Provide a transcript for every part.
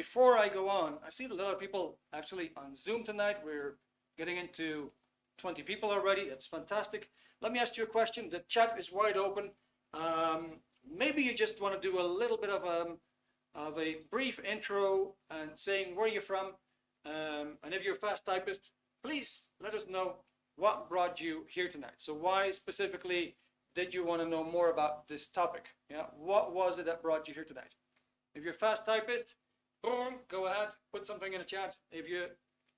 before I go on, I see a lot of people actually on Zoom tonight. We're getting into 20 people already. It's fantastic. Let me ask you a question. The chat is wide open. Maybe you just want to do a little bit of a brief intro and saying where you're from. And if you're a fast typist, please let us know what brought you here tonight. So why specifically did you want to know more about this topic? Yeah, what was it that brought you here tonight? If you're a fast typist, boom, go ahead, put something in the chat.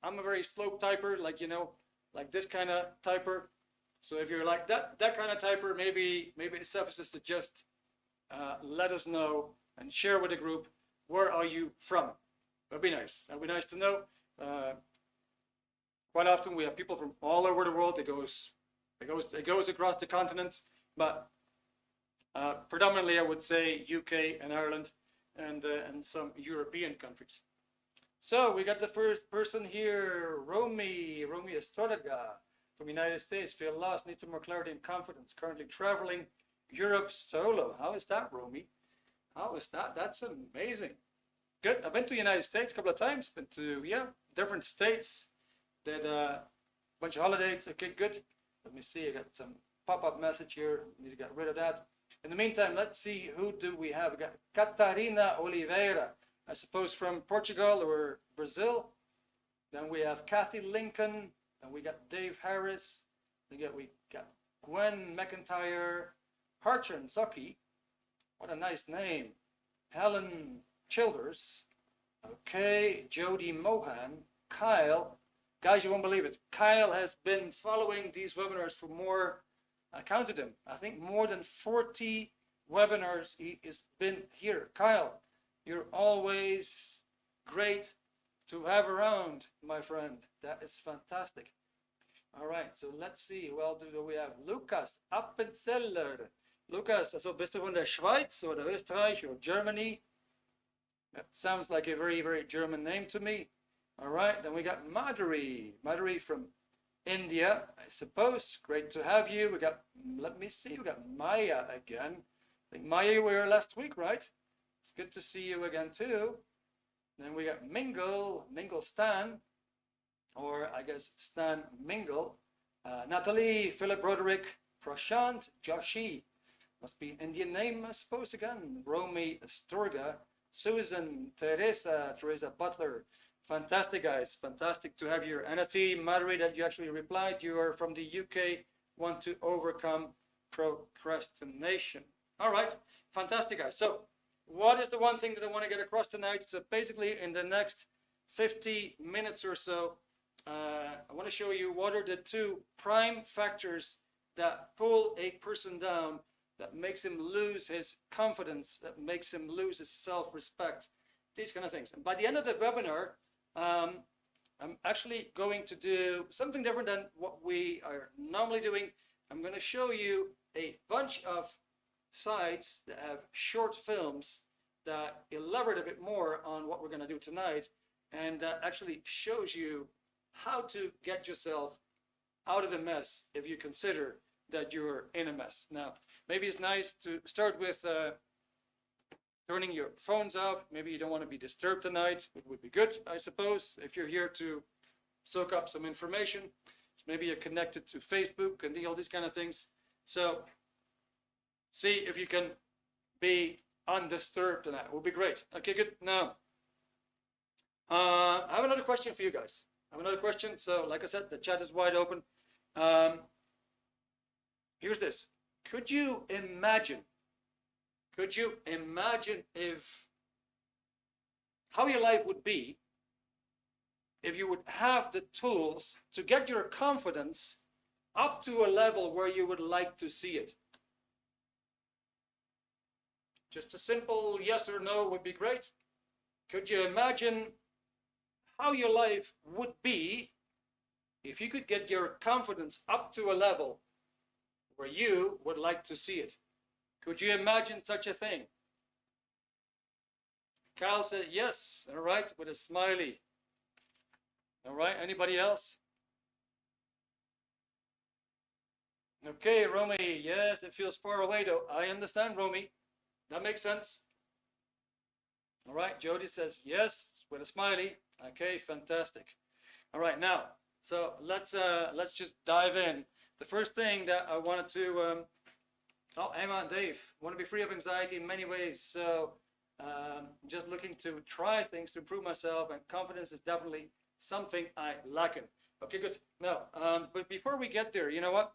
I'm a very slow typer, like this kind of typer. So if you're like that kind of typer, maybe it suffices to just let us know and share with the group, where are you from? That'd be nice. That'd be nice to know. Quite often we have people from all over the world. It goes across the continents, but predominantly I would say UK and Ireland and some European countries. So we got the first person here, Romy Estradaga from the United States. Feel lost, need some more clarity and confidence. Currently traveling Europe solo. How is that, Romy? How is that? That's amazing. Good. I've been to the United States a couple of times. Been to, different states. Did a bunch of holidays. Okay, good. Let me see. I got some pop-up message here. Need to get rid of that. In the meantime, let's see, who do we have? We got Catarina Oliveira, I suppose from Portugal or Brazil. Then we have Kathy Lincoln. And we got Dave Harris. We got Gwen McIntyre. Harchan Saki. What a nice name. Helen Childers. Okay, Jody Mohan. Kyle. Guys, you won't believe it. Kyle has been following these webinars for more, I counted them, I think more than 40 webinars he has been here. Kyle, you're always great to have around, my friend. That is fantastic. All right, so let's see. Well, do we have Lukas Appenzeller? Lukas, also bist du von der Schweiz oder Österreich or Germany? That sounds like a very, very German name to me. All right, then we got Madhuri from India, I suppose. Great to have you. We got, let me see, we got Maya again. I think Maya, you were here last week, right? It's good to see you again too. Then we got Mingle Stan, or I guess Stan Mingle. Natalie, Philip Roderick, Prashant, Joshi. Must be an Indian name, I suppose, again. Romy Sturga, Susan, Teresa Butler. Fantastic, guys. Fantastic to have you. And I see, Madhuri, that you actually replied. You are from the UK, want to overcome procrastination. All right. Fantastic, guys. So what is the one thing that I want to get across tonight? So basically, in the next 50 minutes or so, I want to show you what are the two prime factors that pull a person down, that makes him lose his confidence, that makes him lose his self-respect, these kind of things. And by the end of the webinar, I'm actually going to do something different than what we are normally doing. I'm going to show you a bunch of sites that have short films that elaborate a bit more on what we're going to do tonight, and that actually shows you how to get yourself out of the mess if you consider that you're in a mess. Now, maybe it's nice to start with turning your phones off. Maybe you don't want to be disturbed tonight. It would be good, I suppose, if you're here to soak up some information. Maybe you're connected to Facebook and all these kind of things. So see if you can be undisturbed tonight. It would be great. Okay, good. Now, I have another question for you guys. I have another question. So like I said, the chat is wide open. Here's this. Could you imagine if how your life would be if you would have the tools to get your confidence up to a level where you would like to see it? Just a simple yes or no would be great. Could you imagine how your life would be if you could get your confidence up to a level where you would like to see it? Could you imagine such a thing? Kyle said yes, all right, with a smiley. All right, anybody else? Okay, Romy, yes, it feels far away though. I understand, Romy. That makes sense. All right, Jody says yes with a smiley. Okay, fantastic. All right, now, so let's just dive in. The first thing that I wanted to, oh, Emma and Dave, want to be free of anxiety in many ways. So just looking to try things to improve myself, and confidence is definitely something I lack in. Okay, good. Now, but before we get there, you know what?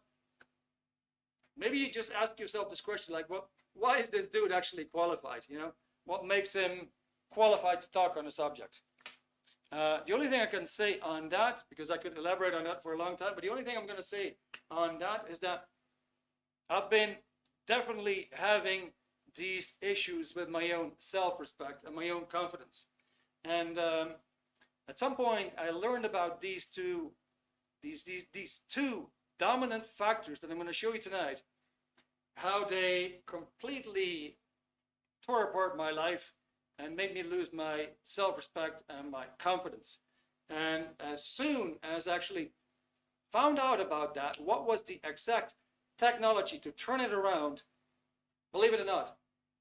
Maybe you just ask yourself this question, like, what? Why is this dude actually qualified? You know, what makes him qualified to talk on a subject? The only thing I can say on that, because I could elaborate on that for a long time, but the only thing I'm going to say on that is that I've been definitely having these issues with my own self-respect and my own confidence. And at some point, I learned about these two dominant factors that I'm going to show you tonight, how they completely tore apart my life and made me lose my self-respect and my confidence. And as soon as I actually found out about that, what was the exact technology to turn it around, believe it or not,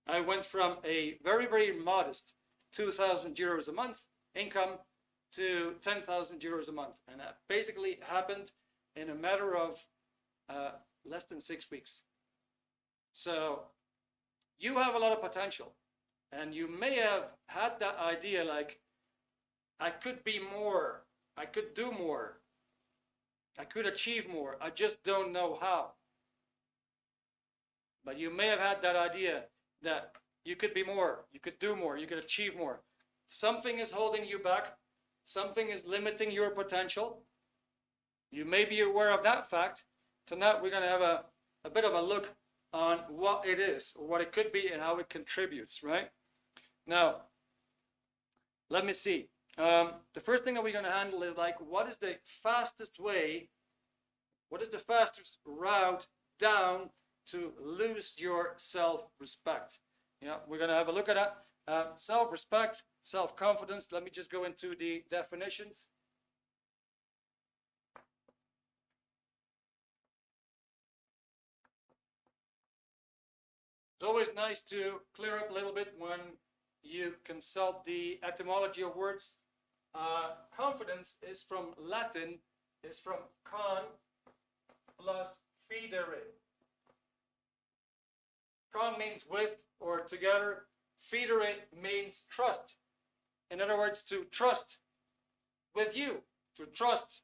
I went from a very, very modest 2,000 euros a month income to 10,000 euros a month. And that basically happened in a matter of less than 6 weeks. So you have a lot of potential. And you may have had that idea like, I could be more, I could do more, I could achieve more, I just don't know how. But you may have had that idea that you could be more, you could do more, you could achieve more. Something is holding you back, something is limiting your potential. You may be aware of that fact. Tonight we're going to have a bit of a look on what it is, or what it could be, and how it contributes, right? Now, let me see. The first thing that we're going to handle is like, what is the fastest way, what is the fastest route down to lose your self-respect? Yeah, we're going to have a look at that. Self-respect, self-confidence. Let me just go into the definitions. It's always nice to clear up a little bit when you consult the etymology of words. Confidence is from Latin, is from con plus fidere. Con means with or together. Fidere means trust. In other words, to trust with you, to trust,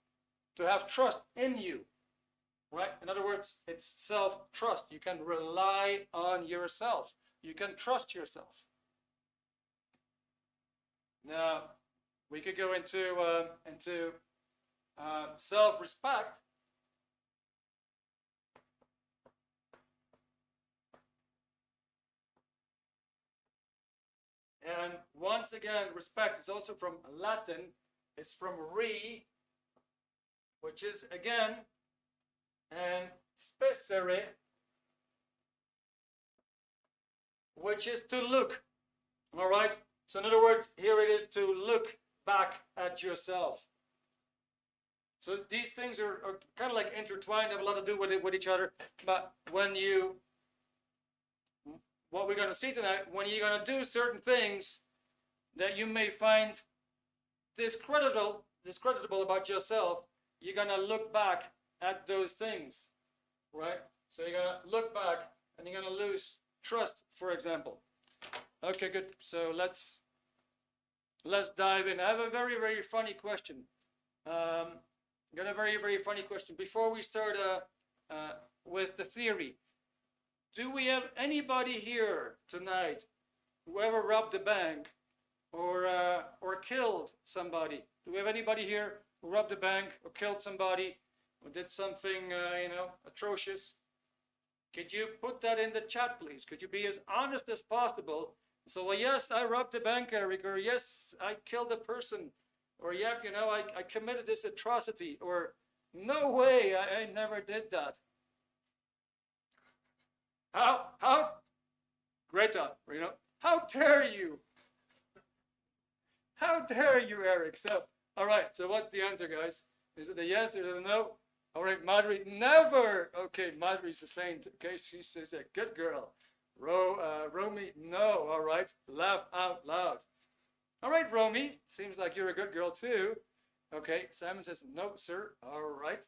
to have trust in you. Right? In other words, it's self-trust. You can rely on yourself. You can trust yourself. Now, we could go into self-respect. And once again, respect is also from Latin. It's from re, which is again, and specere, which is to look. All right? So in other words, here it is to look back at yourself. So these things are kind of like intertwined, have a lot to do with each other. But when you, what we're going to see tonight, when you're going to do certain things that you may find discreditable about yourself, you're going to look back at those things, right? So you're going to look back and you're going to lose trust, for example. Okay, good. So let's dive in. I have a very, very funny question. Got a very, very funny question. Before we start with the theory, do we have anybody here tonight who ever robbed a bank or killed somebody? Do we have anybody here who robbed a bank or killed somebody or did something, atrocious? Could you put that in the chat, please? Could you be as honest as possible? So, well, yes, I robbed a bank, Erik, or yes, I killed a person, or yeah, I committed this atrocity, or no way, I never did that. How, Greta, how dare you? How dare you, Erik? So, all right, so what's the answer, guys? Is it a yes or is it a no? All right, Madri, never. Okay, Madri's a saint. Okay, she's a good girl. Romy, no. All right, laugh out loud. All right, Romy, seems like you're a good girl too. Okay, Simon says, no, sir. All right.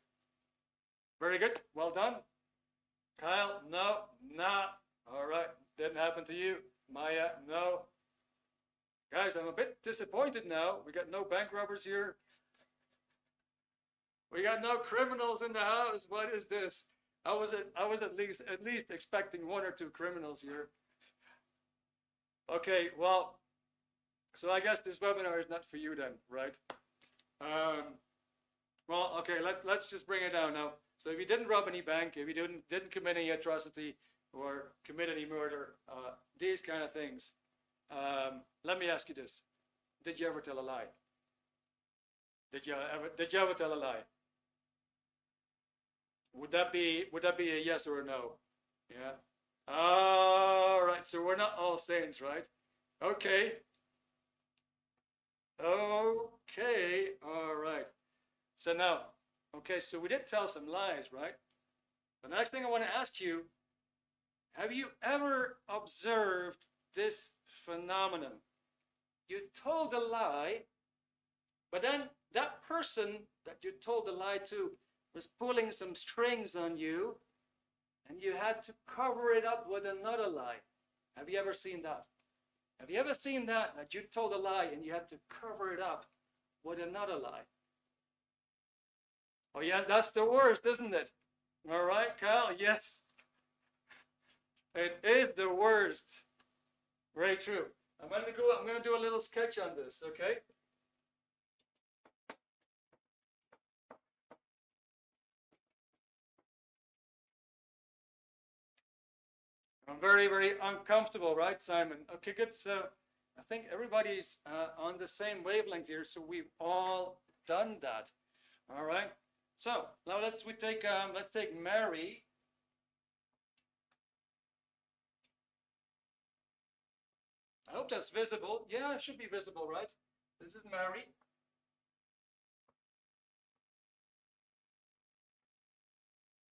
Very good. Well done. Kyle, no, nah. All right. Didn't happen to you. Maya, no. Guys, I'm a bit disappointed now. We got no bank robbers here. We got no criminals in the house. What is this? I was at least expecting one or two criminals here. Okay, well, so I guess this webinar is not for you then, right? Well, okay, let's just bring it down now. So if you didn't rob any bank, if you didn't commit any atrocity or commit any murder, these kind of things, let me ask you this: did you ever tell a lie? Did you ever tell a lie? Would that be a yes or a no? Yeah. All right. So we're not all saints, right? Okay. Okay. All right. So now, okay. So we did tell some lies, right? The next thing I want to ask you: have you ever observed this phenomenon? You told a lie, but then that person that you told the lie to was pulling some strings on you, and you had to cover it up with another lie. Have you ever seen that? Have you ever seen that you told a lie and you had to cover it up with another lie? Oh yes, that's the worst, isn't it? All right, Kyle, yes. It is the worst. Very true. I'm gonna do a little sketch on this, okay? I'm very, very uncomfortable, right, Simon? Okay, good. So I think everybody's on the same wavelength here, so we've all done that. All right. So now let's take Mary. I hope that's visible. Yeah, it should be visible, right? This is Mary.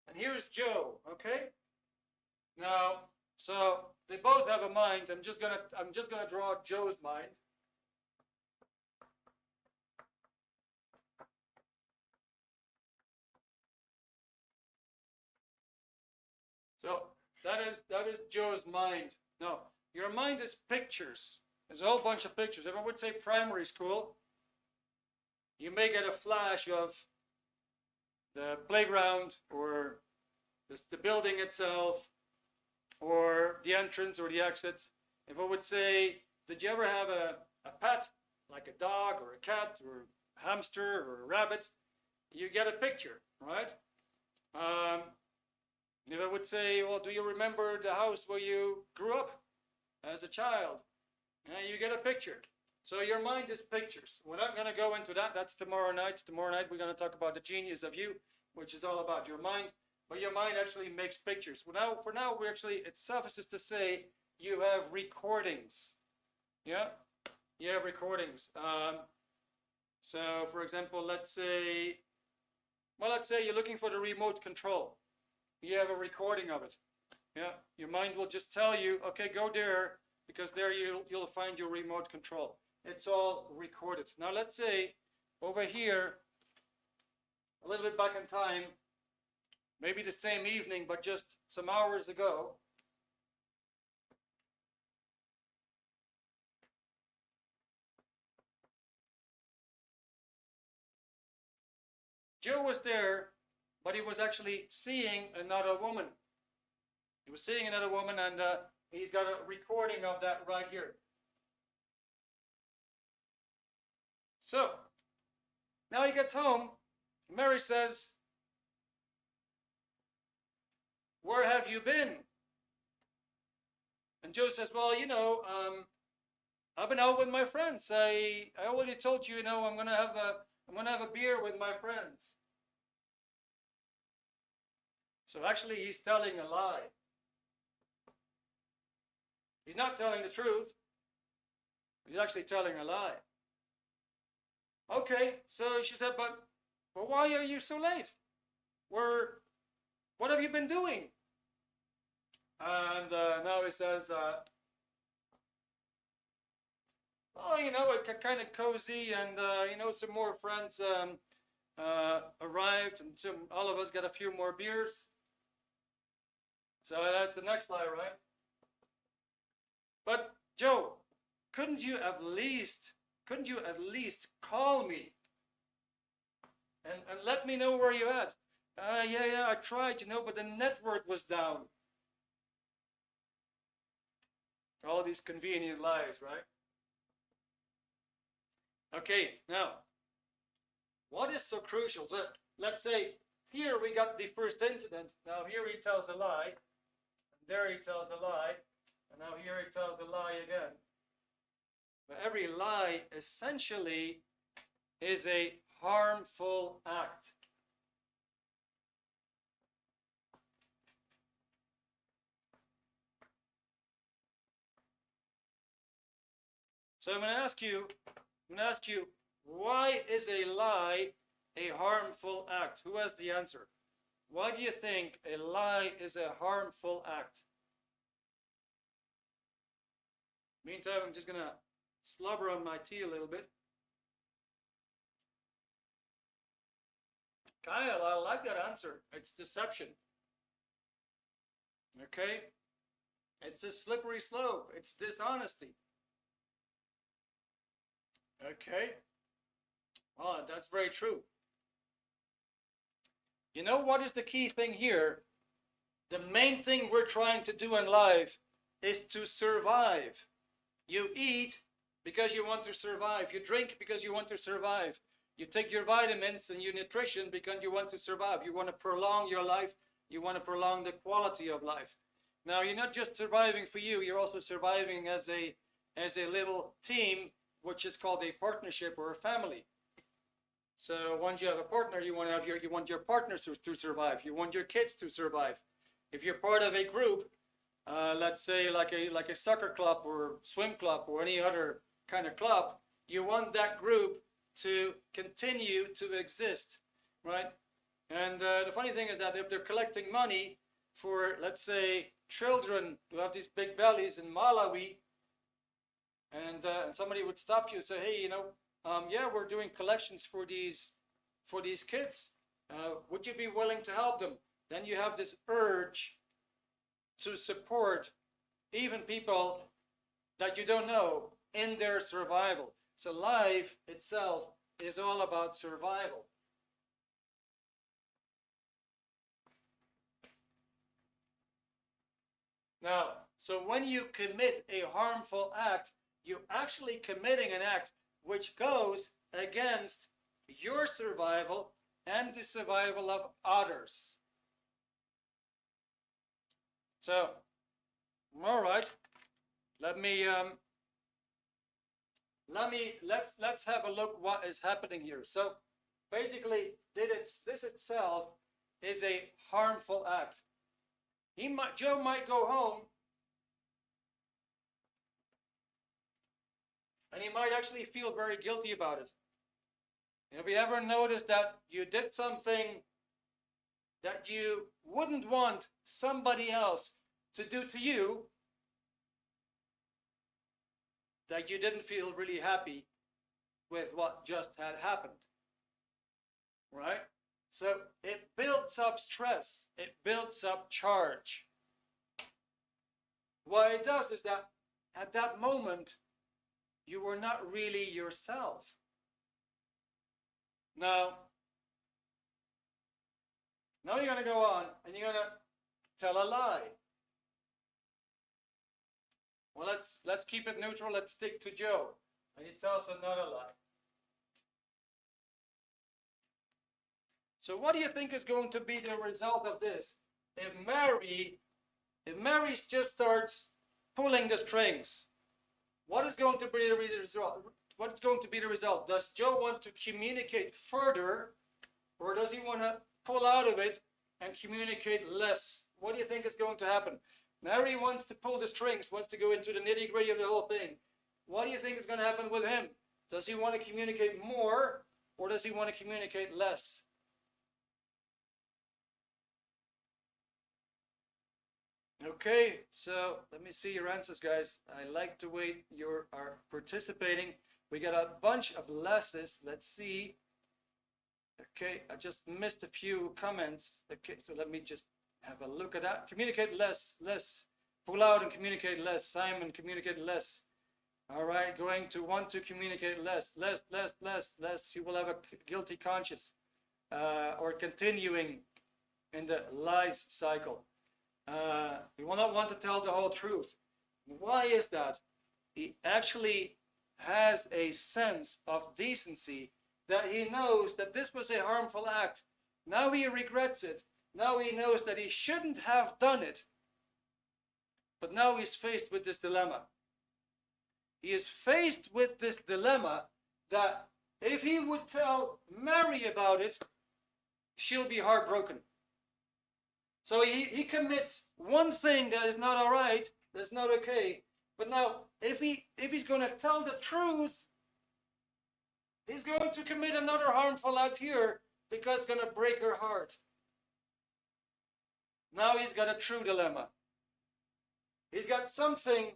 And here's Joe, okay? Now, so they both have a mind. I'm just gonna draw Joe's mind. So that is Joe's mind. No, your mind is pictures. There's a whole bunch of pictures. If I would say primary school, you may get a flash of the playground or the building itself or the entrance or the exit. If I would say, did you ever have a pet, like a dog or a cat or a hamster or a rabbit? You get a picture, right? If I would say, well, do you remember the house where you grew up as a child? You get a picture. So your mind is pictures. We're not going to go into that. That's tomorrow night. Tomorrow night we're going to talk about the genius of you, which is all about your mind. But your mind actually makes pictures. For now, it suffices to say you have recordings. Yeah, you have recordings. So, for example, let's say you're looking for the remote control. You have a recording of it. Yeah, your mind will just tell you, okay, go there, because there you'll find your remote control. It's all recorded. Now let's say over here, a little bit back in time, maybe the same evening, but just some hours ago, Joe was there, but he was actually seeing another woman. He was seeing another woman, and he's got a recording of that right here. So, now he gets home. Mary says, where have you been? And Joe says, well, I've been out with my friends. I already told you, I'm gonna have a beer with my friends. So actually, he's telling a lie. He's not telling the truth. He's actually telling a lie. Okay, so she said, but why are you so late? What have you been doing? And now he says, oh, kind of cozy, and some more friends arrived, and all of us got a few more beers. So that's the next lie, right? But Joe, couldn't you at least call me and let me know where you're at? Yeah, I tried, but the network was down. All these convenient lies, right? Okay, now, what is so crucial? So let's say here we got the first incident. Now here he tells a lie, and there he tells a lie, and now here he tells a lie again. But every lie essentially is a harmful act. So I'm going to ask you, why is a lie a harmful act? Who has the answer? Why do you think a lie is a harmful act? Meantime, I'm just going to slobber on my tea a little bit. Kyle, I like that answer. It's deception. Okay? It's a slippery slope. It's dishonesty. Okay? Oh, that's very true. You know what is the key thing here? The main thing we're trying to do in life is to survive. You eat because you want to survive. You drink because you want to survive. You take your vitamins and your nutrition because you want to survive. You want to prolong your life. You want to prolong the quality of life. Now, you're not just surviving for you. You're also surviving as a little team, which is called a partnership or a family. So once you have a partner, you want your partners to survive. You want your kids to survive. If you're part of a group, let's say like a soccer club or swim club or any other kind of club, you want that group to continue to exist, right? And the funny thing is that if they're collecting money for, let's say, children who have these big bellies in Malawi, and somebody would stop you and say, hey, yeah, we're doing collections for these kids. Would you be willing to help them? Then you have this urge to support even people that you don't know in their survival. So life itself is all about survival. Now, so when you commit a harmful act, you're actually committing an act which goes against your survival and the survival of others. So, all right, let's have a look what is happening here. So basically, this itself is a harmful act. Joe might go home and he might actually feel very guilty about it. Have you ever noticed that you did something that you wouldn't want somebody else to do to you, that you didn't feel really happy with what just had happened, right? So it builds up stress, it builds up charge. What it does is that at that moment, you were not really yourself. Now you're going to go on and you're going to tell a lie. Well, let's keep it neutral. Let's stick to Joe. And he tells another lie. So what do you think is going to be the result of this? If Mary just starts pulling the strings, what is going to be the result? What is going to be the result? Does Joe want to communicate further, or does he want to pull out of it and communicate less? What do you think is going to happen? Mary wants to pull the strings, wants to go into the nitty-gritty of the whole thing. What do you think is going to happen with him? Does he want to communicate more, or does he want to communicate less? Okay, so let me see your answers, guys. I like the way you are participating. We got a bunch of yeses. Let's see. Okay, I just missed a few comments. Okay, so let me just have a look at that. Communicate less, less. Pull out and communicate less. Simon, communicate less. All right, going to want to communicate less, less, less, less, less. You will have a guilty conscience or continuing in the lies cycle. You will not want to tell the whole truth. Why is that? He actually has a sense of decency that he knows that this was a harmful act. Now he regrets it. Now he knows that he shouldn't have done it. But now he's faced with this dilemma. He is faced with this dilemma that if he would tell Mary about it, she'll be heartbroken. So he commits one thing that is not all right, that's not okay. But now, if he's going to tell the truth, he's going to commit another harmful act here because it's going to break her heart. Now he's got a true dilemma. He's got something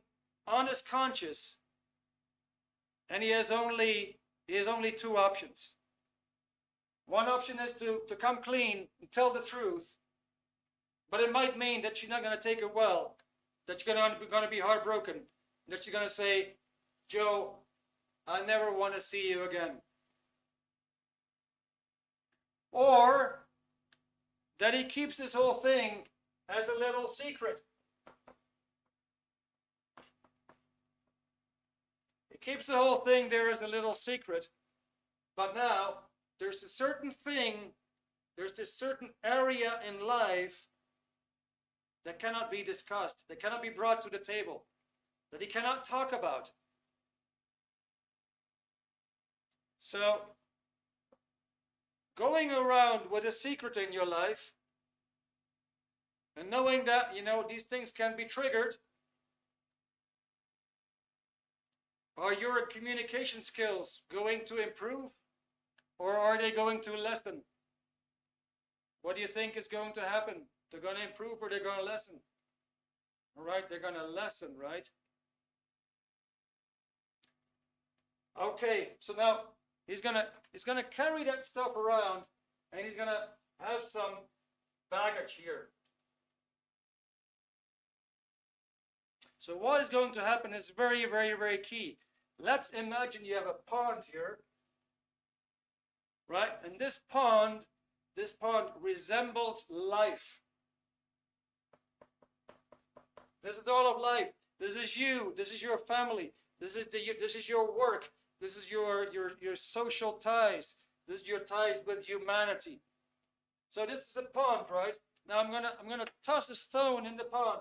on his conscience, and he has only two options. One option is to come clean and tell the truth, but it might mean that she's not going to take it well, that she's going to be heartbroken, that she's going to say, Joe, I never want to see you again. Or that he keeps this whole thing as a little secret. He keeps the whole thing there as a little secret, but now there's a certain thing, there's this certain area in life that cannot be discussed, that cannot be brought to the table, that he cannot talk about. So, going around with a secret in your life and knowing that, these things can be triggered, are your communication skills going to improve or are they going to lessen? What do you think is going to happen? They're going to improve or they're going to lessen? All right, they're going to lessen, right? Okay, so now he's gonna carry that stuff around and he's gonna have some baggage here. So what is going to happen is very, very, very key. Let's imagine you have a pond here, right? And this pond resembles life. This is all of life. This is you. This is your family. This is your work. This is your social ties. This is your ties with humanity. So this is a pond, right? Now I'm gonna toss a stone in the pond.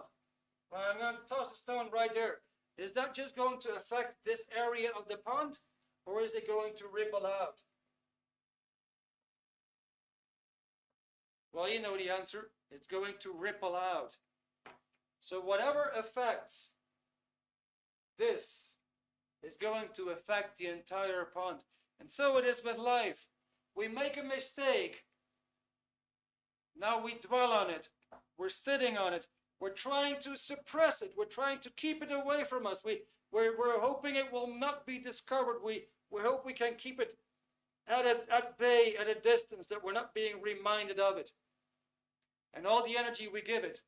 Right, I'm gonna toss a stone right there. Is that just going to affect this area of the pond, or is it going to ripple out? Well, you know the answer. It's going to ripple out. So whatever affects this is going to affect the entire pond. And so it is with life. We make a mistake. Now we dwell on it. We're sitting on it. We're trying to suppress it. We're trying to keep it away from us. We're hoping it will not be discovered. We hope we can keep it at bay, at a distance, that we're not being reminded of it. And all the energy we give it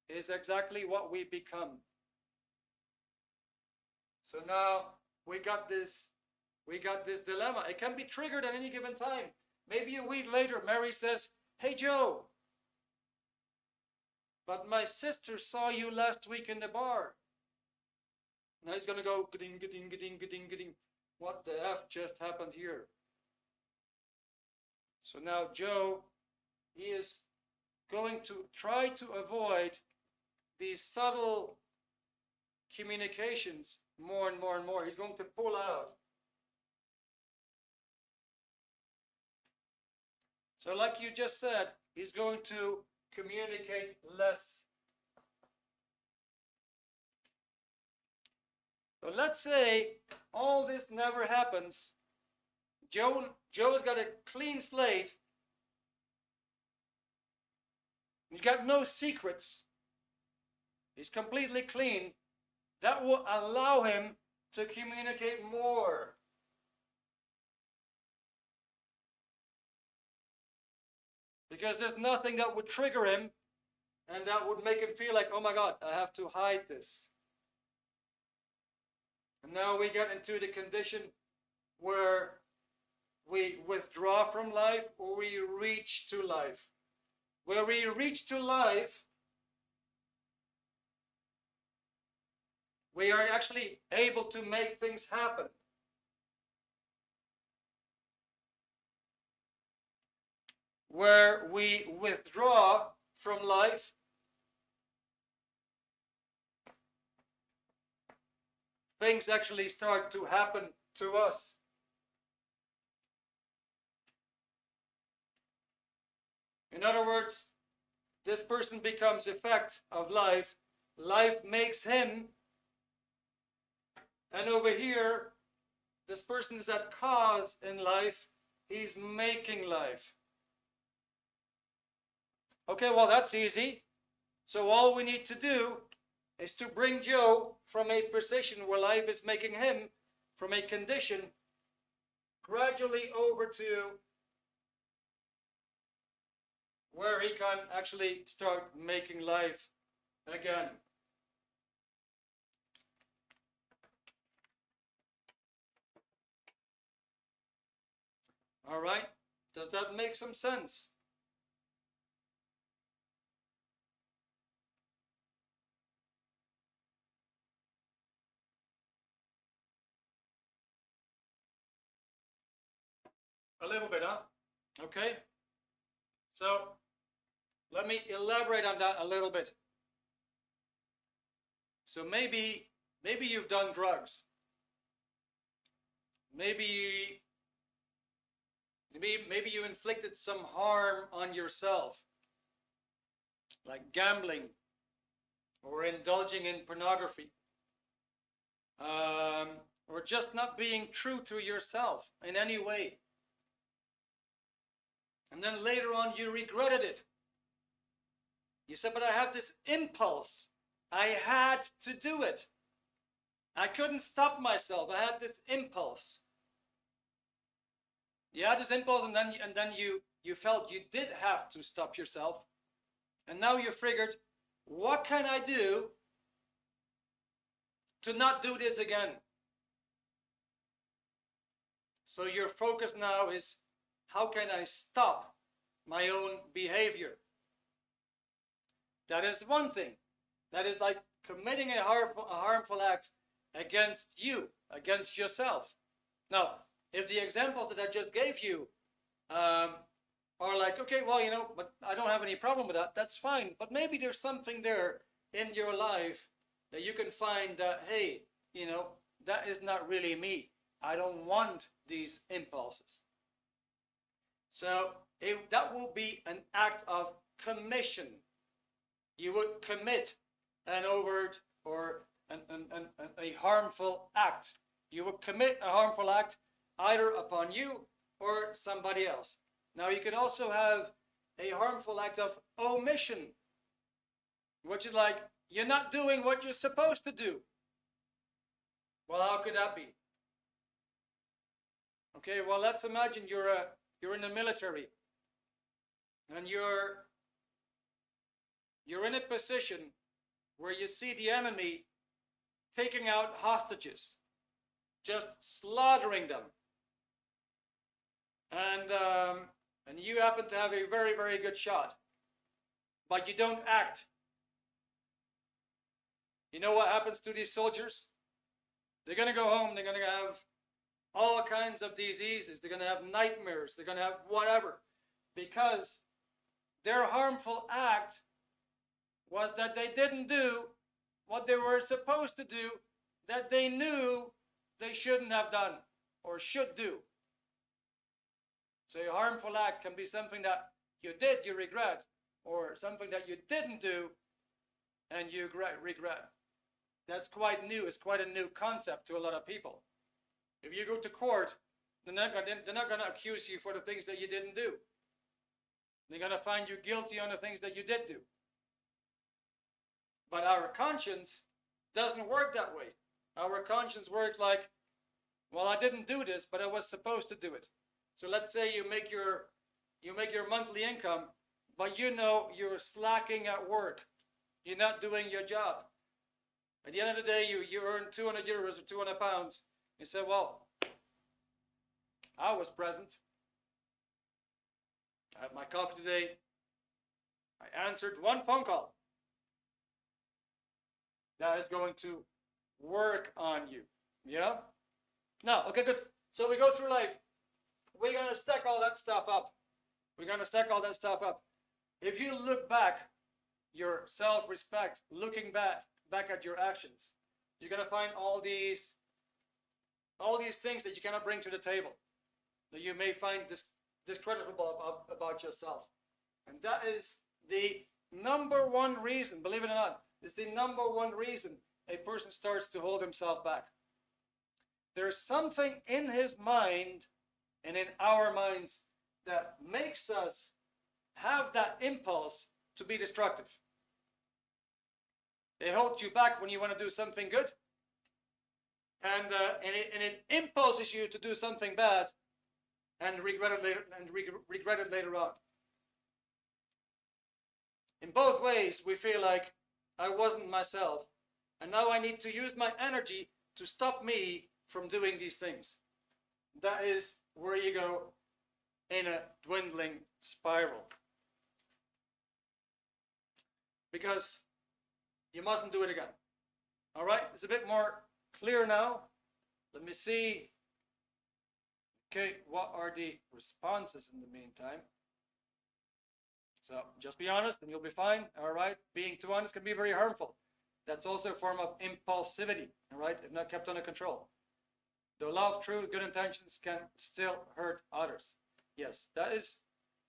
is exactly what we become. So now we got this dilemma. It can be triggered at any given time. Maybe a week later, Mary says, "Hey Joe, but my sister saw you last week in the bar." Now he's going to go, ga-ding, ga-ding, ga-ding, ga-ding, ga-ding. What the F just happened here? So now Joe, he is going to try to avoid these subtle communications more and more and more. He's going to pull out. So like you just said, he's going to communicate less. So let's say all this never happens. Joe's got a clean slate. He's got no secrets. he's completely clean, that will allow him to communicate more. Because there's nothing that would trigger him and that would make him feel like, oh my God, I have to hide this. And now we get into the condition where we withdraw from life or we reach to life. Where we reach to life, we are actually able to make things happen. Where we withdraw from life, things actually start to happen to us. In other words, this person becomes effect of life. Life makes him. And over here, this person is at cause in life. He's making life. Okay, well, that's easy. So all we need to do is to bring Joe from a position where life is making him, from a condition, gradually over to where he can actually start making life again. All right, does that make some sense? A little bit, huh? Okay. So let me elaborate on that a little bit. So maybe you've done drugs. Maybe you inflicted some harm on yourself, like gambling or indulging in pornography, or just not being true to yourself in any way. And then later on you regretted it. You said, but I have this impulse. I had to do it. I couldn't stop myself. I had this impulse. You had this impulse, and then you felt you did have to stop yourself. And now you figured, what can I do to not do this again? So your focus now is, how can I stop my own behavior? That is one thing. That is like committing a harmful act against you, against yourself. Now, if the examples that I just gave you are like, okay, well, you know, but I don't have any problem with that, that's fine. But maybe there's something there in your life that you can find that, hey, you know, that is not really me. I don't want these impulses. So that will be an act of commission. You would commit an overt or a harmful act. You would commit a harmful act either upon you or somebody else. Now you can also have a harmful act of omission, which is like, you're not doing what you're supposed to do. Well, how could that be? Okay, well, let's imagine you're in the military and you're in a position where you see the enemy taking out hostages, just slaughtering them. And you happen to have a very, very good shot, but you don't act. You know what happens to these soldiers? They're going to go home, they're going to have all kinds of diseases, they're going to have nightmares, they're going to have whatever, because their harmful act was that they didn't do what they were supposed to do, that they knew they shouldn't have done or should do. So a harmful act can be something that you did, you regret, or something that you didn't do and you regret. That's quite new. It's quite a new concept to a lot of people. If you go to court, they're not going to accuse you for the things that you didn't do. They're going to find you guilty on the things that you did do. But our conscience doesn't work that way. Our conscience works like, well, I didn't do this, but I was supposed to do it. So let's say you make your monthly income, but you know you're slacking at work. You're not doing your job. At the end of the day, you earn 200 euros or 200 pounds. You say, well, I was present. I had my coffee today. I answered one phone call. That is going to work on you. Yeah? Now, okay, good. So we go through life. We're going to stack all that stuff up. We're going to stack all that stuff up. If you look back, your self-respect, looking back at your actions, you're going to find all these things that you cannot bring to the table, that you may find discreditable about yourself. And that is the number one reason, believe it or not, is the number one reason a person starts to hold himself back. There's something in his mind and in our minds that makes us have that impulse to be destructive. It holds you back when you want to do something good, and it impulses you to do something bad and regret it later on. In both ways, we feel like I wasn't myself, and now I need to use my energy to stop me from doing these things. That is where you go in a dwindling spiral. Because you mustn't do it again. All right, it's a bit more clear now. Let me see. Okay, what are the responses in the meantime? So just be honest and you'll be fine. All right, being too honest can be very harmful. That's also a form of impulsivity, all right, if not kept under control. Though love, truth, good intentions can still hurt others. Yes,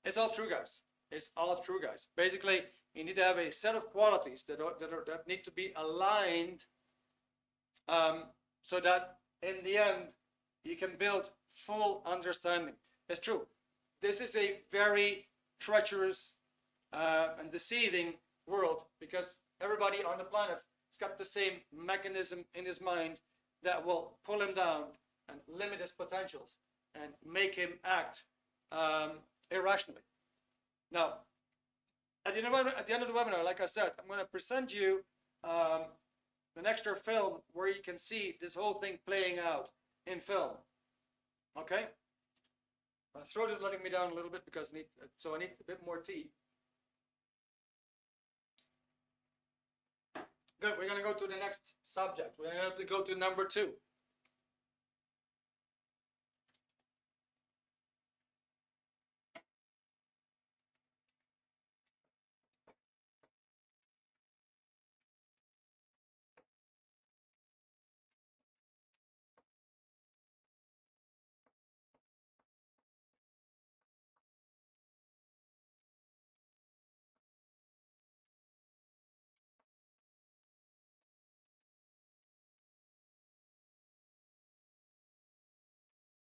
it's all true, guys. It's all true, guys. Basically, you need to have a set of qualities that need to be aligned, so that in the end you can build full understanding. It's true. This is a very treacherous and deceiving world, because everybody on the planet has got the same mechanism in his mind that will pull him down and limit his potentials and make him act irrationally. Now, at the end of the webinar, like I said, I'm going to present you an extra film where you can see this whole thing playing out in film. Okay? My throat is letting me down a little bit because I need a bit more tea. Good, we're going to go to the next subject. We're going to go to number 2.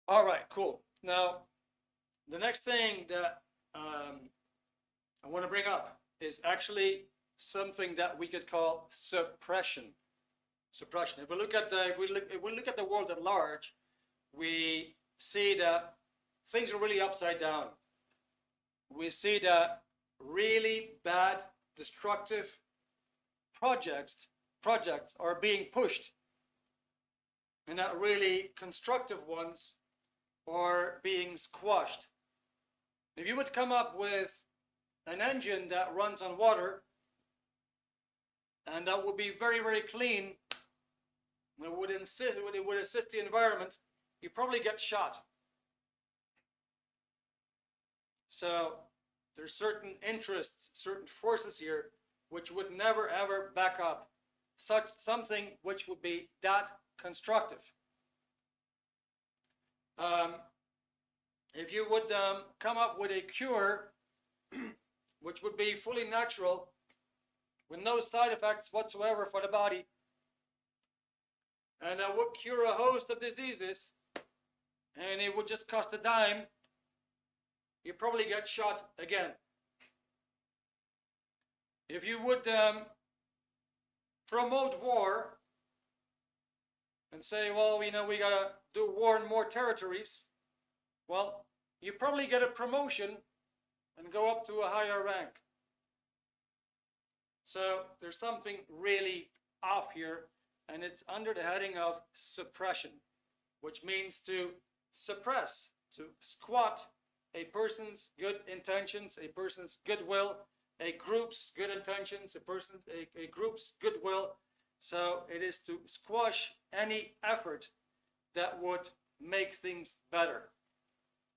All right, cool. Now, the next thing that I want to bring up is actually something that we could call suppression. Suppression. If we look at the world at large, we see that things are really upside down. We see that really bad, destructive projects are being pushed, and that really constructive ones are being squashed. If you would come up with an engine that runs on water and that would be very, very clean, it would assist the environment, you probably get shot. So there's certain interests, certain forces here which would never ever back up something which would be that constructive. If you would come up with a cure which would be fully natural with no side effects whatsoever for the body, and that would cure a host of diseases, and it would just cost a dime, you probably get shot again. If you would promote war and say, well, we gotta do war in more territories, well, you probably get a promotion and go up to a higher rank. So there's something really off here, and it's under the heading of suppression, which means to suppress, to squat a person's good intentions, a person's goodwill, a group's good intentions, a group's goodwill. So it is to squash any effort that would make things better.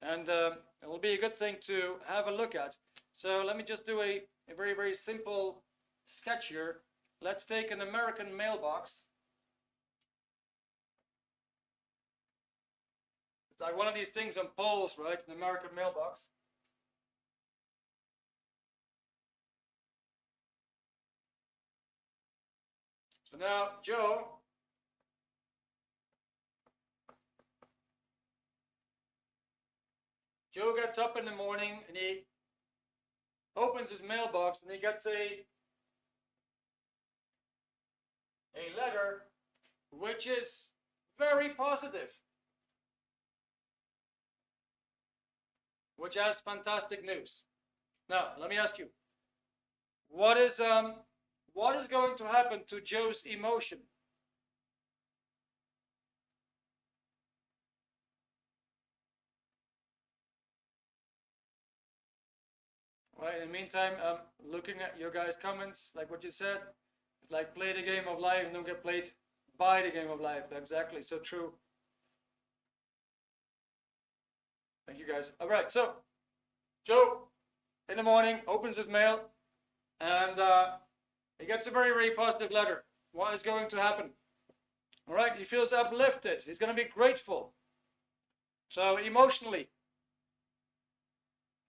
And it will be a good thing to have a look at. So let me just do a very, very simple sketch here. Let's take an American mailbox. It's like one of these things on poles, right? An American mailbox. So now Joe gets up in the morning and he opens his mailbox and he gets a letter which is very positive, which has fantastic news. Now, let me ask you, what is going to happen to Joe's emotion? Right, in the meantime, I'm looking at your guys' comments, like what you said, like play the game of life and don't get played by the game of life. Exactly, so true. Thank you guys. All right, so Joe in the morning opens his mail and he gets a very, very positive letter. What is going to happen? All right, he feels uplifted. He's going to be grateful. So emotionally,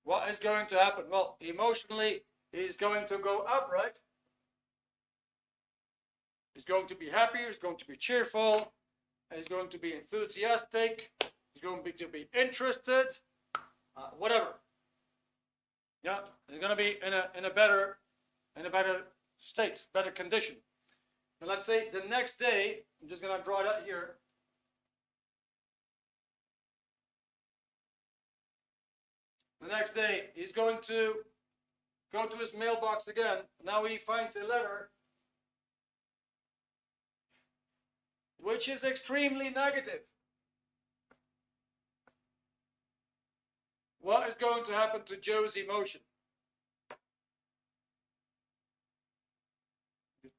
what is going to happen? Well, emotionally, he's going to go up, right? He's going to be happy, he's going to be cheerful, he's going to be enthusiastic, he's going to be interested, whatever. Yeah, he's going to be in a better state, better condition. Now let's say the next day, I'm just going to draw that here. The next day, he's going to go to his mailbox again. Now he finds a letter which is extremely negative. What is going to happen to Joe's emotion?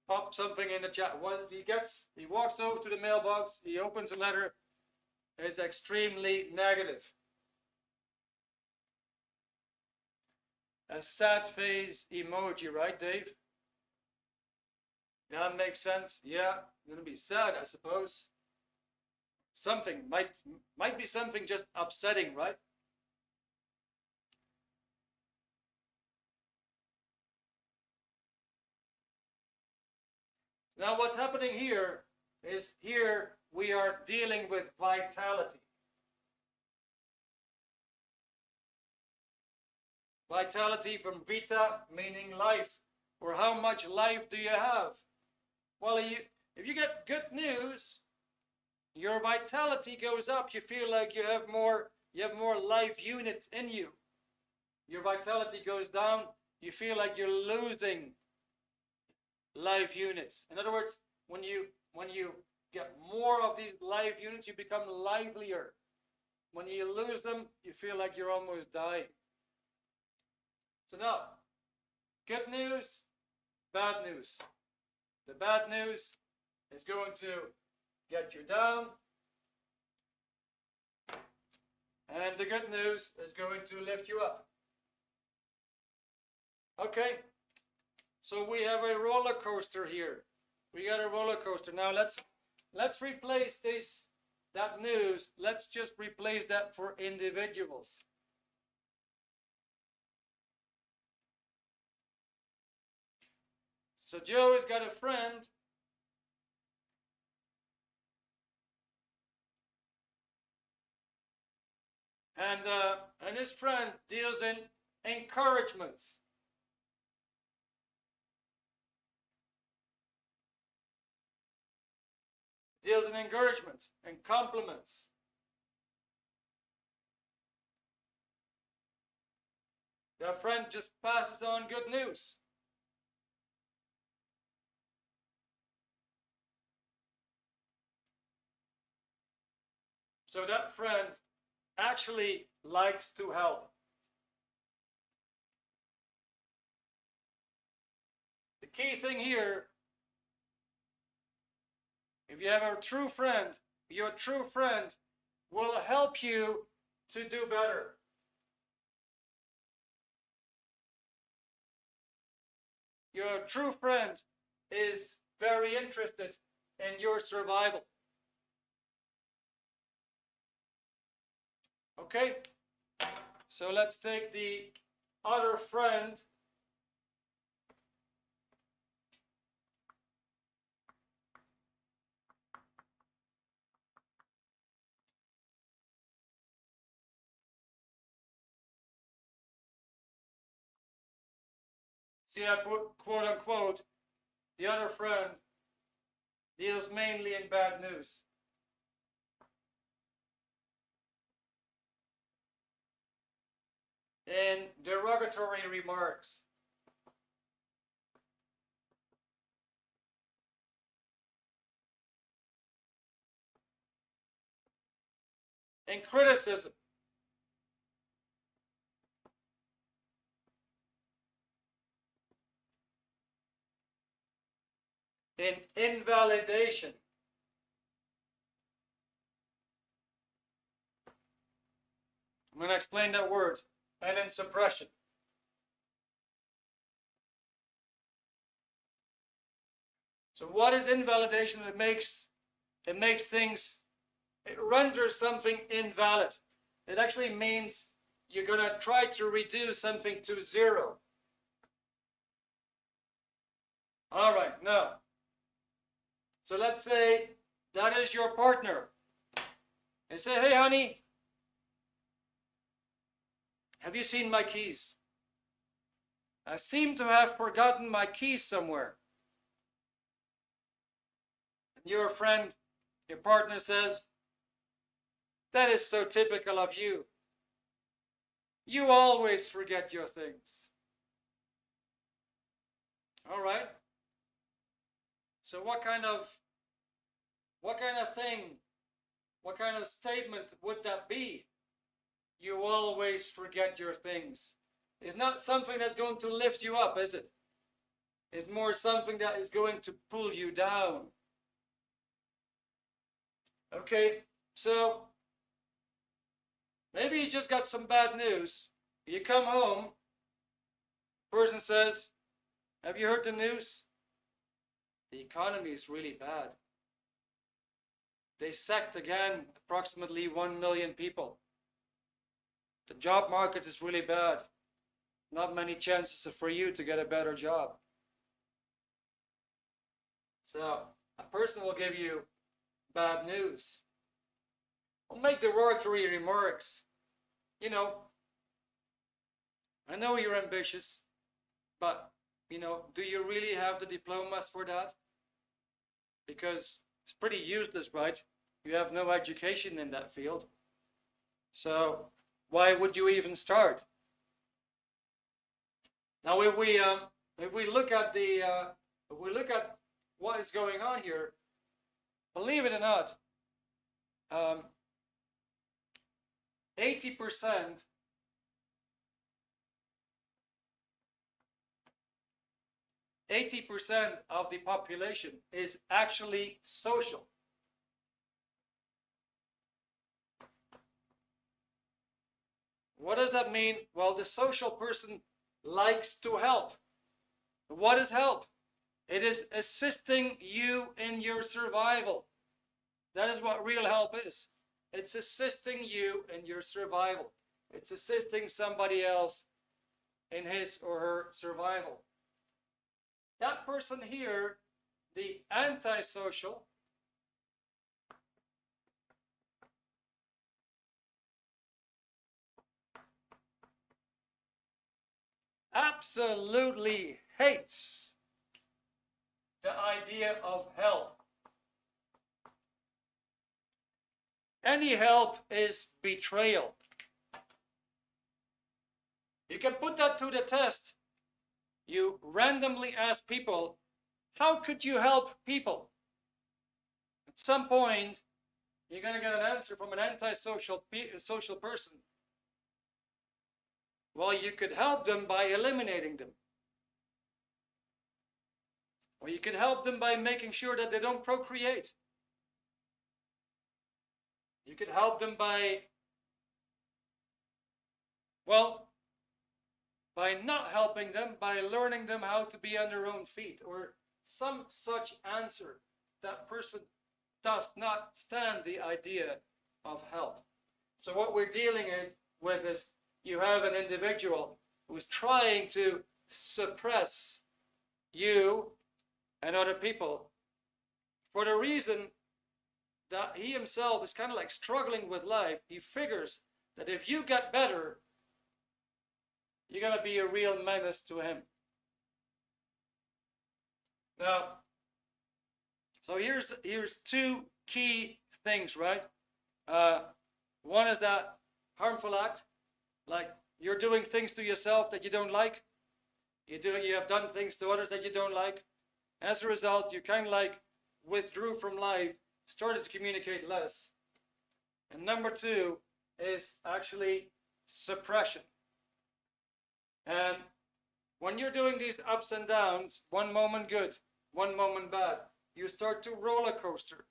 Pop something in the chat. What he walks over to the mailbox, he opens a letter, it's extremely negative. A sad face emoji, right, Dave? Yeah, that makes sense. Yeah, I'm gonna be sad, I suppose. Something might be something just upsetting, right? Now what's happening here is here we are dealing with vitality. Vitality from vita, meaning life, or how much life do you have? Well, if you get good news, your vitality goes up. You feel like you have more life units in you. Your vitality goes down. You feel like you're losing life units. In other words, when you get more of these life units, you become livelier. When you lose them, you feel like you're almost dying. So now, good news, bad news. The bad news is going to get you down, and the good news is going to lift you up. Okay, so we have a roller coaster here. We got a roller coaster. Now let's replace that news. Let's just replace that for individuals. So Joe has got a friend and his friend deals in encouragements. deals in encouragement and compliments. That friend just passes on good news. So that friend actually likes to help. The key thing here, if you have a true friend, your true friend will help you to do better. Your true friend is very interested in your survival. Okay, so let's take the other friend. See, I put quote unquote, the other friend deals mainly in bad news. In derogatory remarks. In criticism. In invalidation. I'm going to explain that word. And in suppression. So what is invalidation? It makes things, it renders something invalid. It actually means you're going to try to reduce something to zero. All right, now, so let's say that is your partner. And say, hey, honey, have you seen my keys? I seem to have forgotten my keys somewhere. And your friend, your partner says, that is so typical of you. You always forget your things. All right. So what kind of thing, what kind of statement would that be? You always forget your things. It's not something that's going to lift you up, is it? It's more something that is going to pull you down. Okay, so maybe you just got some bad news. You come home, person says, have you heard the news? The economy is really bad. They sacked again approximately 1 million people. The job market is really bad. Not many chances for you to get a better job. So a person will give you bad news. Will make derogatory remarks. You know, I know you're ambitious, but, you know, do you really have the diplomas for that? Because it's pretty useless, right? You have no education in that field. So why would you even start? Now, if we look at what is going on here, believe it or not, 80% of the population is actually social. What does that mean? Well, the social person likes to help. What is help? It is assisting you in your survival. That is what real help is. It's assisting you in your survival. It's assisting somebody else in his or her survival. That person here, the antisocial, absolutely hates the idea of help. any help is betrayal. You can put that to the test. You randomly ask people, how could you help people? At some point, you're going to get an answer from an antisocial social person. Well, you could help them by eliminating them. Or you could help them by making sure that they don't procreate. You could help them by, well, by not helping them, by learning them how to be on their own feet, or some such answer. That person does not stand the idea of help. So what we're dealing with is you have an individual who's trying to suppress you and other people for the reason that he himself is kind of like struggling with life. He figures that if you get better, you're going to be a real menace to him. Now, so here's two key things, right? One is that harmful act, like you're doing things to yourself that you don't like. You have done things to others that you don't like. As a result, you kind of like withdrew from life, started to communicate less. And number two is actually suppression. And when you're doing these ups and downs, one moment good, one moment bad, you start to roller coaster.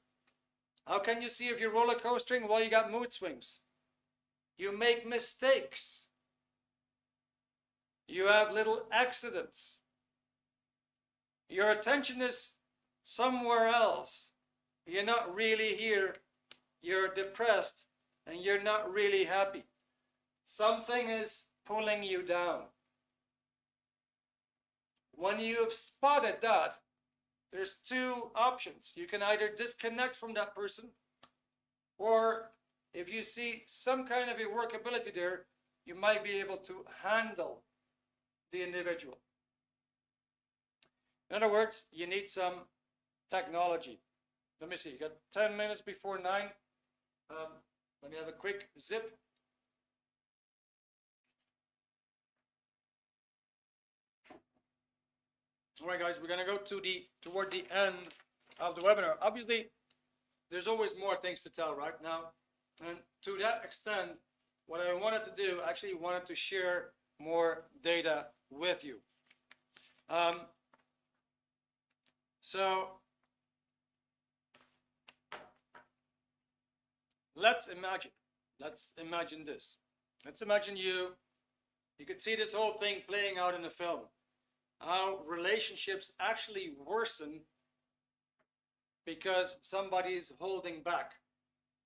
How can you see if you're roller coastering? Well, you got mood swings. You make mistakes. You have little accidents. Your attention is somewhere else. You're not really here. You're depressed and you're not really happy. Something is pulling you down. When you have spotted that, there's two options. You can either disconnect from that person, or if you see some kind of a workability there, you might be able to handle the individual. In other words, you need some technology. Let me see, you got 10 minutes before 9. Let me have a quick zip. All right, guys, we're going to go toward the end of the webinar. Obviously, there's always more things to tell right now. And to that extent, what I wanted to do, actually wanted to share more data with you. So let's imagine this. Let's imagine you could see this whole thing playing out in the film. How relationships actually worsen because somebody is holding back,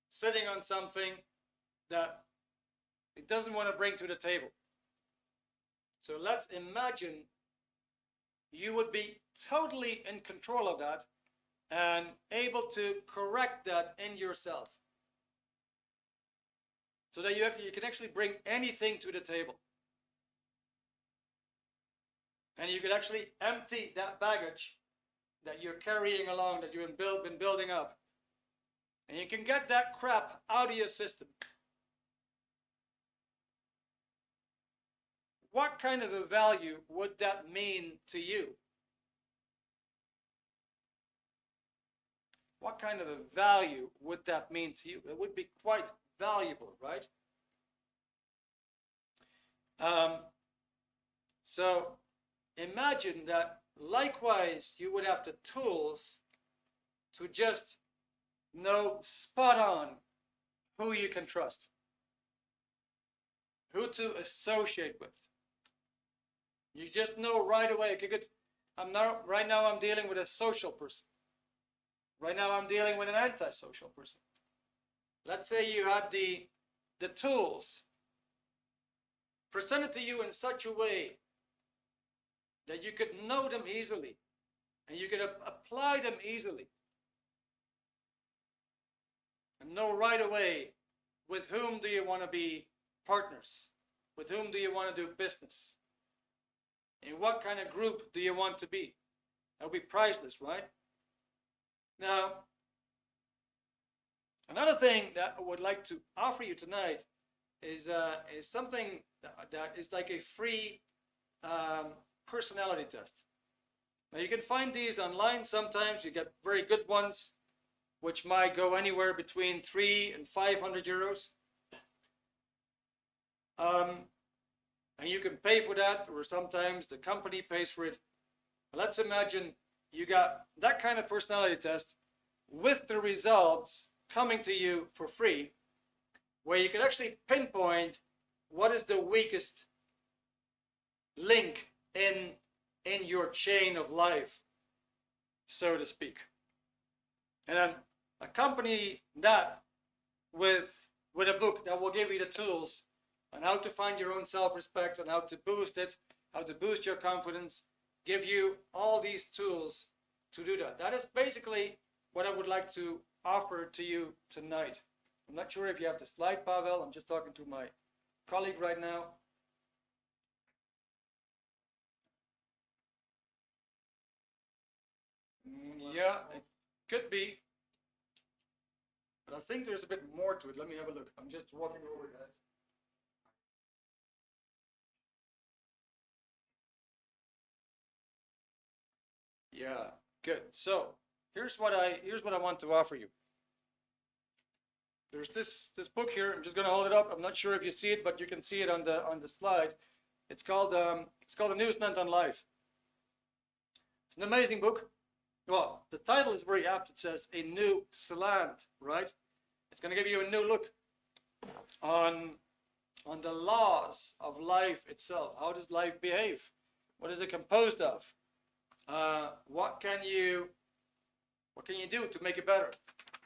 sitting on something that it doesn't want to bring to the table. So let's imagine you would be totally in control of that and able to correct that in yourself, so that you can actually bring anything to the table. And you could actually empty that baggage that you're carrying along, that you've been building up. And you can get that crap out of your system. What kind of a value would that mean to you? What kind of a value would that mean to you? It would be quite valuable, right? So imagine that likewise you would have the tools to just know spot on who you can trust, who to associate with. You just know right away. Right now I'm dealing with a social person. Right now I'm dealing with an antisocial person. Let's say you had the tools presented to you in such a way that you could know them easily and you could apply them easily and know right away with whom do you want to be partners, with whom do you want to do business, in what kind of group do you want to be. That would be priceless, right? Now, Another thing that I would like to offer you tonight is something that is like a free personality test. Now you can find these online. Sometimes you get very good ones, which might go anywhere between 300 and 500 euros. And you can pay for that, or sometimes the company pays for it. Let's imagine you got that kind of personality test with the results coming to you for free, where you can actually pinpoint what is the weakest link in your chain of life, so to speak. And then accompany that with a book that will give you the tools on how to find your own self-respect, and how to boost it, how to boost your confidence, give you all these tools to do that. That is basically what I would like to offer to you tonight. I'm not sure if you have the slide, Pavel. I'm just talking to my colleague right now. Yeah, it could be. But I think there's a bit more to it. Let me have a look. I'm just walking over, guys. Yeah, good. So here's what I want to offer you. There's this book here. I'm just going to hold it up. I'm not sure if you see it, but you can see it on the slide. It's called A New Slant on Life. It's an amazing book. Well, the title is very apt. It says a new slant, right? It's going to give you a new look on the laws of life itself. How does life behave? What is it composed of? What can you do to make it better?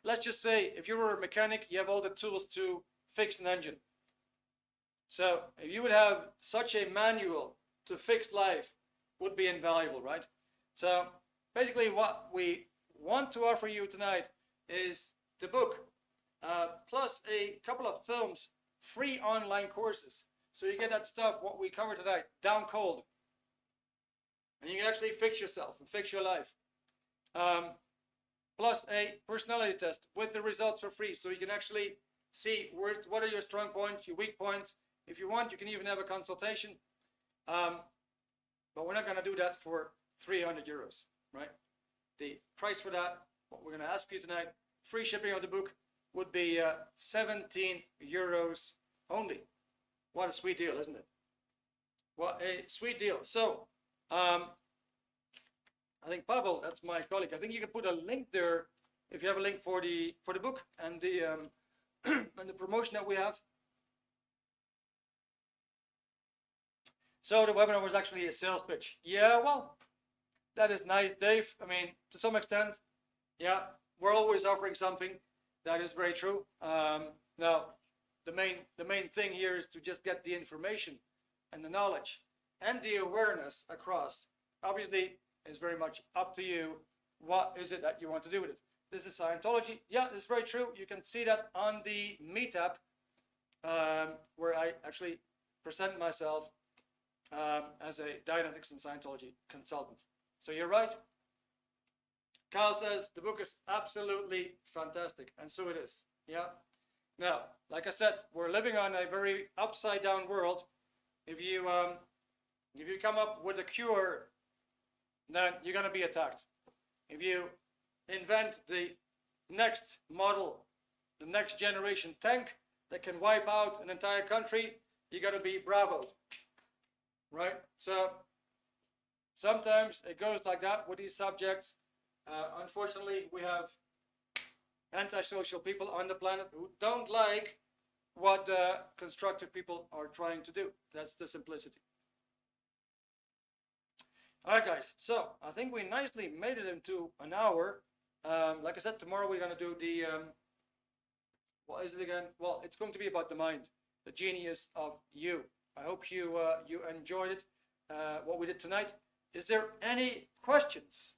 Let's just say if you were a mechanic, you have all the tools to fix an engine. So if you would have such a manual to fix life, would be invaluable, right? So basically what we want to offer you tonight is the book, plus a couple of films, free online courses. So you get that stuff, what we covered tonight, down cold. And you can actually fix yourself and fix your life. Plus a personality test with the results for free. So you can actually see what are your strong points, your weak points. If you want, you can even have a consultation. But we're not going to do that for 300 euros, right? The price for that, what we're going to ask you tonight, free shipping of the book, would be 17 euros only. What a sweet deal, isn't it? What a sweet deal. So, I think Pavel, that's my colleague. I think you can put a link there if you have a link for the book and the and the promotion that we have. So the webinar was actually a sales pitch. Yeah, well, that is nice, Dave. I mean, to some extent, yeah, we're always offering something. That is very true. Now, the main thing here is to just get the information and the knowledge and the awareness across. Obviously, it's very much up to you. What is it that you want to do with it? This is Scientology. Yeah, this is very true. You can see that on the meetup, where I actually present myself as a Dianetics and Scientology consultant. So you're right. Carl says the book is absolutely fantastic, and so it is. Yeah. Now, like I said, we're living on a very upside down world. If you come up with a cure, then you're going to be attacked. If you invent the next model, the next generation tank that can wipe out an entire country, you got to be bravoed, right? So sometimes it goes like that with these subjects. Unfortunately, we have antisocial people on the planet who don't like what constructive people are trying to do. That's the simplicity. All right, guys. So I think we nicely made it into an hour. Like I said, tomorrow we're going to do the, what is it again? Well, it's going to be about the mind, the genius of you. I hope you enjoyed it, what we did tonight. Is there any questions?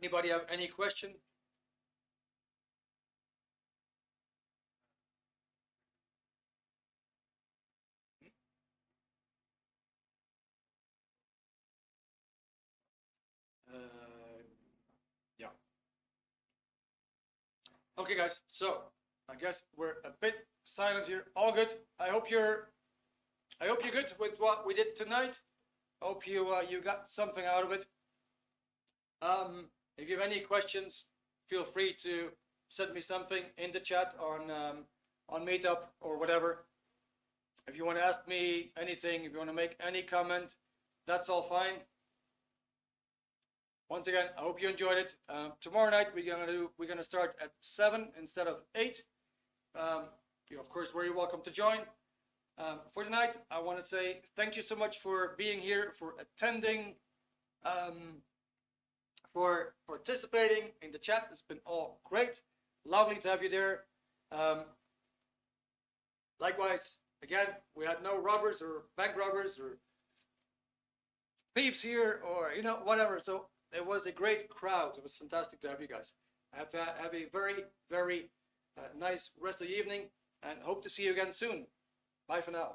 Anybody have any question? Okay, guys. So I guess we're a bit silent here. All good. I hope you're good with what we did tonight. Hope you got something out of it. If you have any questions, feel free to send me something in the chat on Meetup or whatever. If you want to ask me anything, if you want to make any comment, that's all fine. Once again, I hope you enjoyed it. Tomorrow night we're gonna start at 7 instead of 8. You of course very welcome to join. For tonight, I want to say thank you so much for being here, for attending, for participating in the chat. It's been all great. Lovely to have you there. Likewise, again, we had no robbers or bank robbers or thieves here or, whatever. So it was a great crowd. It was fantastic to have you guys. Have a very, very nice rest of the evening and hope to see you again soon. Bye for now.